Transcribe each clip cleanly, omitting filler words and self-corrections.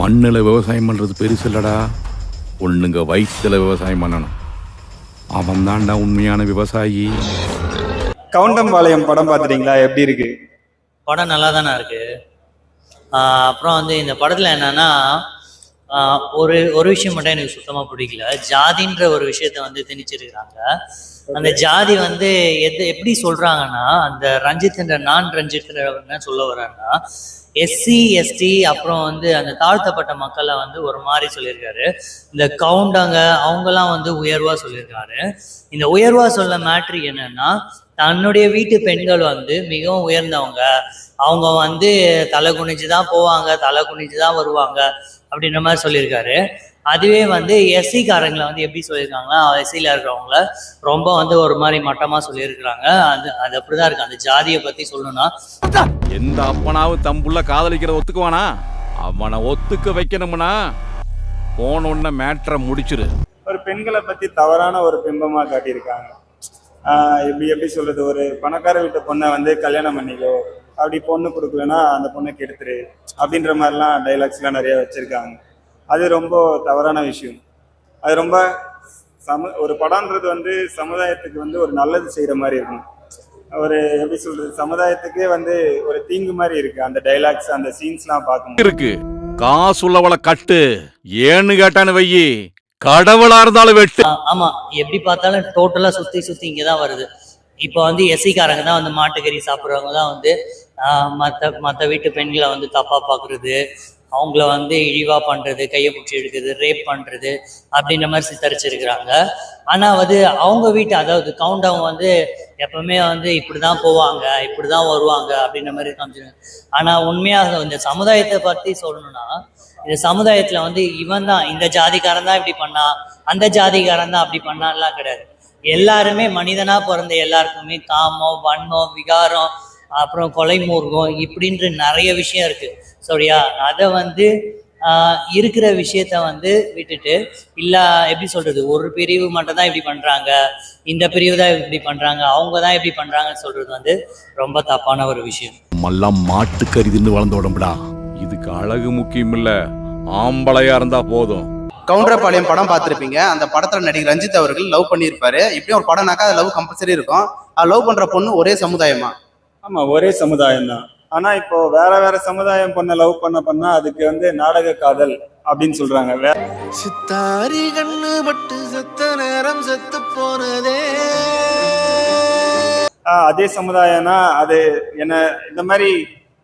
மண்ணில் விவசாயம் பண்ணுறது பெருசு இல்லடா, ஒண்ணுங்க வயிற்றுல விவசாயம் பண்ணணும். அவன் தான்டா உண்மையான விவசாயி. கவுண்டம்பாளையம் படம் பார்த்துட்டீங்களா? எப்படி இருக்கு படம்? நல்லா தானே இருக்கு. அப்புறம் வந்து இந்த படத்தில் என்னன்னா ஒரு ஒரு விஷயம் மட்டும் எனக்கு சுத்தமாக பிடிக்கல. ஜாதின்ற ஒரு விஷயத்த வந்து திணிச்சிருக்கிறாங்க. அந்த ஜாதி வந்து எப்படி சொல்றாங்கன்னா, அந்த ரஞ்சித்ன்ற நான் ரஞ்சித்ன்ற என்ன சொல்ல வர்றாங்கன்னா, எஸ்சி எஸ்டி அப்புறம் வந்து அந்த தாழ்த்தப்பட்ட மக்களை வந்து ஒரு மாதிரி சொல்லியிருக்காரு. இந்த கவுண்டங்க அவங்கெல்லாம் வந்து உயர்வா சொல்லியிருக்காரு. இந்த உயர்வா சொல்ல மேட்ரு என்னன்னா, தன்னுடைய வீட்டு பெண்கள் வந்து மிகவும் உயர்ந்தவங்க, அவங்க வந்து தலை குனிஞ்சு தான் போவாங்க, தலை குனிஞ்சு தான் வருவாங்க அப்படின்ற மாதிரி சொல்லியிருக்காரு. அதுவே வந்து எஸ்சிக்காரங்களை வந்து எப்படி சொல்லியிருக்காங்கன்னா, எஸ்சியில் இருக்கிறவங்கள ரொம்ப வந்து ஒரு மாதிரி மட்டமாக சொல்லியிருக்கிறாங்க. அது அப்படிதான் இருக்கு. அந்த ஜாதியை பற்றி சொல்லணும்னா, எந்த அப்பனாவும் தம்புள்ள காதலிக்கிறத ஒத்துக்குவானா? அவனை ஒத்துக்க வைக்கணும்னா போன உடனே மேட்ரை முடிச்சிரு. ஒரு பெண்களை பத்தி தவறான ஒரு பிம்பமா காட்டியிருக்காங்க. எப்படி சொல்றது, ஒரு பணக்கார வீட்டு பொண்ணை வந்து கல்யாணம் பண்ணிக்கோ, அப்படி பொண்ணு கொடுக்கலன்னா அந்த பொண்ணை கெடுத்துரு அப்படின்ற மாதிரிலாம் டைலாக்ஸ்லாம் நிறைய வச்சிருக்காங்க. அது ரொம்ப தவறான விஷயம். அது ரொம்ப ஒரு படம்ன்றது வந்து சமுதாயத்துக்கு வந்து ஒரு நல்லது செய்யற மாதிரி இருக்கும். ஒரு எப்படி சொல்றது, சமுதாயத்துக்கே வந்து ஒரு தீங்கு மாதிரி இருக்கு அந்த டைலாக்ஸ், அந்த சீன்ஸ்லாம் பார்க்கணும். இருக்கு காசு உள்ளவளை கட்டு, ஏன்னு கேட்டான்னு வையி, கடவுளா இருந்தாலும் வெட்டு. ஆமா, எப்படி பார்த்தாலும் டோட்டலா சுத்தி இங்கதான் வருது. இப்போ வந்து எஸ்சிக்காரங்க தான் வந்து மாட்டுக்கறி சாப்பிட்றவங்க தான் வந்து மற்ற வீட்டு பெண்களை வந்து தப்பா பார்க்குறது, அவங்கள வந்து இழிவா பண்றது, கையை பிடிச்சி எடுக்கிறது, ரேப் பண்றது அப்படின்ற மாதிரி சித்தரிச்சிருக்கிறாங்க. ஆனா வந்து அவங்க வீட்டு, அதாவது கவுண்டவங்க வந்து எப்பவுமே வந்து இப்படிதான் போவாங்க, இப்படிதான் வருவாங்க அப்படின்ற மாதிரி காமிச்சிருக்காங்க. ஆனா உண்மையாக இந்த சமுதாயத்தை பத்தி சொல்லணும்னா, இந்த சமுதாயத்துல வந்து இவன் தான், இந்த ஜாதிக்காரன் தான் இப்படி பண்ணா, அந்த ஜாதிக்காரன் தான் அப்படி பண்ணான்லாம் கிடையாது. எல்லாருமே மனிதனா பிறந்த எல்லாருக்குமே காமம், வன்மம், விகாரம், அப்புறம் கொலை மூர்க்கம் இப்படின்ற நிறைய விஷயம் இருக்கு. சரியா? அதை வந்து இருக்கிற விஷயத்த வந்து விட்டுட்டு, இல்ல எப்படி சொல்றது, ஒரு பிரிவு மட்டும் தான் இப்படி பண்றாங்க, இந்த பிரிவு தான் இப்படி பண்றாங்க, அவங்க தான் இப்படி பண்றாங்கன்னு சொல்றது வந்து ரொம்ப தப்பான ஒரு விஷயம். எல்லாம் மாட்டுக்கறி தின்னு வளர்ந்த உடம்புடா. இதுக்கு அழகு முக்கியம் இல்ல, ஆம்பளையா இருந்தா போதும். கவுண்டம்பாளையம் படம் பார்த்துருப்பீங்க. அந்த படத்துல நடிகர் ரஞ்சித் அவர்கள் லவ் பண்ணியிருப்பாரு. இப்படியும் ஒரு படம்னாக்கா அது லவ் கம்பல்சரி இருக்கும். லவ் பண்ற பொண்ணு ஒரே சமுதாயமா? ஆமா, ஒரே சமுதாயம் தான். ஆனா இப்போ வேற வேற சமுதாயம் பொண்ணை லவ் பண்ணா அதுக்கு வந்து நாடக காதல் அப்படின்னு சொல்றாங்க. சித்தாரி கண்ணு பட்டு செத்த நேரம் செத்து போனதே. அதே சமுதாயம்னா அது என்ன, இந்த மாதிரி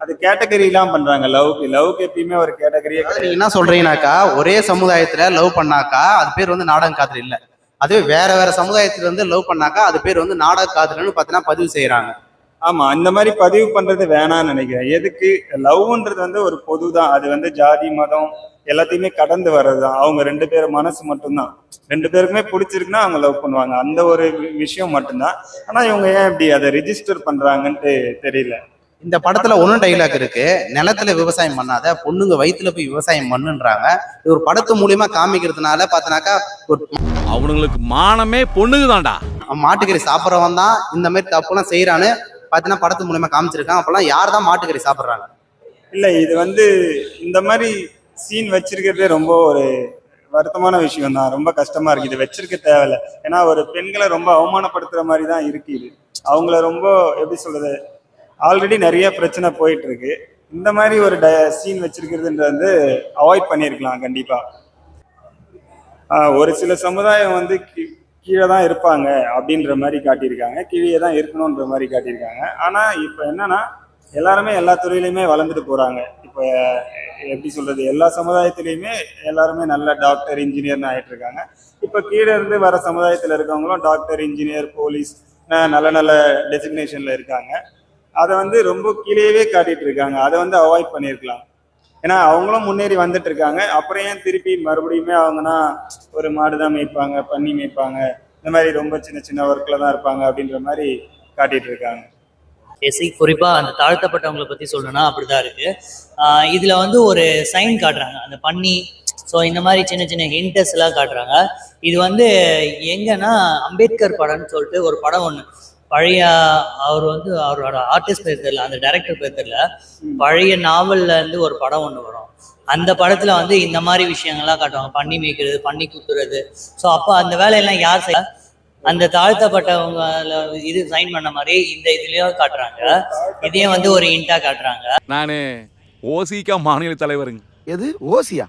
அது கேட்டகரி எல்லாம் பண்றாங்க. லவ்க்கு எப்பயுமே ஒரு கேட்டகரியே. நீங்க என்ன சொல்றீங்கன்னாக்கா, ஒரே சமுதாயத்துல லவ் பண்ணாக்கா அது பேர் வந்து நாடக காதல் இல்ல. அதுவே வேற வேற சமுதாயத்துல வந்து லவ் பண்ணாக்கா அது பேர் வந்து நாடக காதல்னு பாத்தீங்கன்னா பதிவு செய்யறாங்க. ஆமா, அந்த மாதிரி பதிவு பண்றது வேணாம்னு நினைக்கிறேன். எதுக்கு? லவ்ன்றது வந்து ஒரு பொதுதான். அது வந்து ஜாதி மதம் எல்லாத்தையுமே கடந்து வர்றதுதான். அவங்க ரெண்டு பேரும் மனசு மட்டும்தான். ரெண்டு பேருக்குமே பிடிச்சிருக்குன்னா அவங்க லவ் பண்ணுவாங்க, அந்த ஒரு விஷயம் மட்டும்தான். ஆனா இவங்க ஏன் இப்படி அதை ரிஜிஸ்டர் பண்றாங்கன்ட்டு தெரியல. இந்த படத்துல ஒன்னும் டைலாக் இருக்கு, நிலத்துல விவசாயம் பண்ணாத, பொண்ணுங்க வயிற்றுல போய் விவசாயம் பண்ணுன்றாங்க. இது ஒரு படத்து மூலியமா காமிக்கிறதுனால பாத்தனாக்கா ஒரு அவனுங்களுக்கு மானமே பொண்ணுங்க தான்டா. மாட்டுக்கறி சாப்பிட்றவன் தான் இந்த மாதிரி தப்புலாம் செய்யறான்னு பாத்தீங்கன்னா படத்து மூலியமா காமிச்சிருக்காங்க. அப்பெல்லாம் யார் தான் மாட்டுக்கறி சாப்பிட்றாங்க? இல்ல, இது வந்து இந்த மாதிரி சீன் வச்சிருக்கிறதே ரொம்ப ஒரு வருத்தமான விஷயம் தான். ரொம்ப கஷ்டமா இருக்கு. இது வச்சிருக்க தேவையில்ல. ஏன்னா ஒரு பெண்களை ரொம்ப அவமானப்படுத்துற மாதிரி தான் இருக்கு. இது அவங்கள ரொம்ப எப்படி சொல்றது, ஆல்ரெடி நிறைய பிரச்சனை போயிட்டு இருக்கு. இந்த மாதிரி ஒரு சீன் வச்சிருக்கிறதுன்றது வந்து அவாய்ட் பண்ணியிருக்கலாம் கண்டிப்பா. ஒரு சில சமுதாயம் வந்து கீழே தான் இருப்பாங்க அப்படின்ற மாதிரி காட்டியிருக்காங்க, கீழே தான் இருக்கணுன்ற மாதிரி காட்டியிருக்காங்க. ஆனா இப்போ என்னன்னா, எல்லாருமே எல்லா துறையிலையுமே வளர்ந்துட்டு போறாங்க. இப்போ எப்படி சொல்றது, எல்லா சமுதாயத்திலையுமே எல்லாருமே நல்ல டாக்டர், இன்ஜினியர்னு ஆயிட்டு இருக்காங்க. இப்போ கீழே இருந்து வர சமுதாயத்தில் இருக்கவங்களும் டாக்டர், இன்ஜினியர், போலீஸ் நல்ல நல்ல டெசிக்னேஷன்ல இருக்காங்க. அதை வந்து ரொம்ப கீழேயே காட்டிட்டு இருக்காங்க. அதை வந்து அவாய்ட் பண்ணியிருக்கலாம். ஏன்னா அவங்களும் முன்னேறி வந்துட்டு இருக்காங்க. அப்புறம் ஏன் திருப்பி மறுபடியுமே அவங்கன்னா ஒரு மாடுதான் மேய்ப்பாங்க, பன்னி மேய்ப்பாங்க, இந்த மாதிரி ரொம்ப சின்ன சின்ன ஒர்க்ல தான் இருப்பாங்க அப்படின்ற மாதிரி காட்டிட்டு இருக்காங்க. குறிப்பா அந்த தாழ்த்தப்பட்டவங்களை பத்தி சொல்லணும்னா அப்படிதான் இருக்கு. இதுல வந்து ஒரு சைன் காட்டுறாங்க, அந்த பன்னி. ஸோ இந்த மாதிரி சின்ன சின்ன ஹிண்டர்ஸ் எல்லாம் காட்டுறாங்க. இது வந்து எங்கன்னா அம்பேத்கர் படம்னு சொல்லிட்டு ஒரு படம் ஒன்று, பழைய அவர் வந்து அவரோட ஆர்டிஸ்ட் பேர் தெரியல, அந்த டைரக்டர் பேர் தெரியல, பழைய நாவல்ல இருந்து ஒரு படம் ஒன்று வரும். அந்த படத்துல வந்து இந்த மாதிரி விஷயங்கள்லாம் காட்டுவாங்க, பண்ணி மேய்க்கிறது, பண்ணி குத்துறது. ஸோ அப்போ அந்த வேலையெல்லாம் யார் செய்ய, அந்த தாழ்த்தப்பட்டவங்க இது சைன் பண்ண மாதிரி இந்த இதுலயும் காட்டுறாங்க. இதையும் வந்து ஒரு இன்டா காட்டுறாங்க. நானு ஓசிகா மாநில தலைவருங்க. எது ஓசியா?